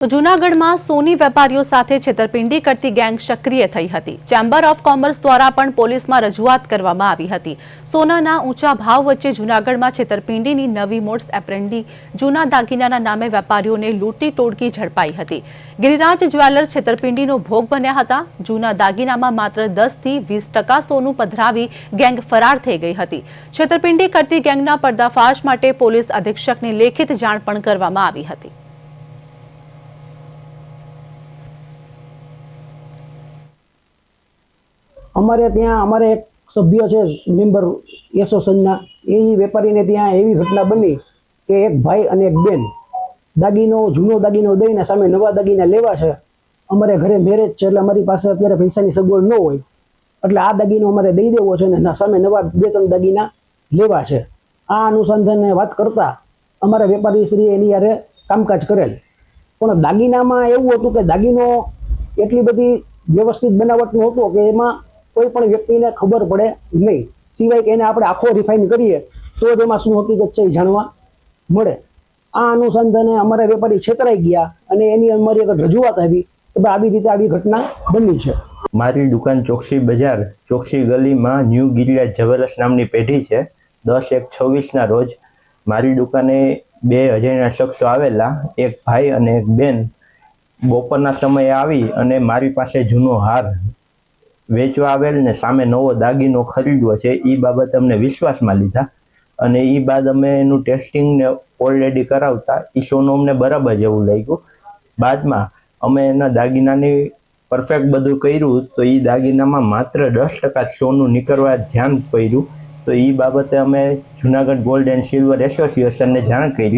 તો જૂનાગઢમાં સોની વેપારીઓ સાથે છેતરપિંડી કરતી ગેંગ સક્રિય થઈ હતી। ચેમ્બર ઓફ કોમર્સ દ્વારા પણ પોલીસમાં રજૂઆત કરવામાં આવી હતી। સોનાના ઊંચા ભાવ વચ્ચે જૂનાગઢમાં છેતરપિંડીની નવી મોડસ ઓપરેન્ડી જૂના દાગીનાના નામે વેપારીઓને લૂંટી ટોળકી ઝડપાઈ હતી। ગિરિરાજ જ્વેલર્સ છેતરપિંડીનો ભોગ બન્યા હતા। જૂના દાગીનામાં માત્ર 10 થી 20% સોનું પધરાવી ગેંગ ફરાર થઈ ગઈ હતી। છેતરપિંડી કરતી ગેંગના પર્દાફાશ માટે પોલીસ અધિક્ષકને લેખિત જાણ પણ કરવામાં આવી હતી। અમારે ત્યાં અમારે એક સભ્ય છે મેમ્બર એસોસિએશનના એ વેપારીને ત્યાં એવી ઘટના બની કે એક ભાઈ અને એક બેન જૂનો દાગીનો દઈને સામે નવા દાગીના લેવા છે। અમારે ઘરે મેરેજ છે એટલે અમારી પાસે અત્યારે પૈસાની સગવડ ન હોય એટલે આ દાગીનો અમારે દઈ દેવો છે ને સામે નવા 2-3 દાગીના લેવા છે। આ અનુસંધાને વાત કરતા અમારા વેપારી શ્રી એની યારે કામકાજ કરેલ, પણ દાગીનામાં એવું હતું કે દાગીનો એટલી બધી વ્યવસ્થિત બનાવટનો હતો કે એમાં કોઈ પણ વ્યક્તિને ખબર પડે નહીં, સિવાય કે એને આપણે આખો રિફાઇન કરીએ તો જ એમાં શું હકીકત છે એ જાણવા મળે। આ અનુસંધાને અમારા વેપારી છેતરાઈ ગયા અને એની અમારી એક રજૂઆત આવી કે ભાઈ આવી રીતે આવી ઘટના બની છે। મારી દુકાન ચોકસી બજાર ચોકસી ગલીમાં ન્યૂ ગિરિરાજ જ્વેલર્સ નામની પેઢી છે। 10/1/26ના રોજ મારી દુકાને 2 અજાણ્યા શખ્સો આવેલા, એક ભાઈ અને એક બેન બપોરના સમયે આવી અને મારી પાસે જૂનો હાર વેચવા આવેલ ને સામે નવો દાગીનો ખરીદવો છે એ બાબતે અમને વિશ્વાસમાં લીધા અને એ બાદ અમે એનું ટેસ્ટિંગ ને ઓલરેડી કરાવતા એ સોનું અમને બરાબર જેવું લાગ્યું। બાદમાં અમે એના દાગીનાની પરફેક્ટ બધું કર્યું તો એ દાગીનામાં માત્ર 10% સોનું નીકળવા ધ્યાન કર્યું, તો એ બાબતે અમે જુનાગઢ ગોલ્ડ એન્ડ સિલ્વર એસોસિએશનને જાણ કરી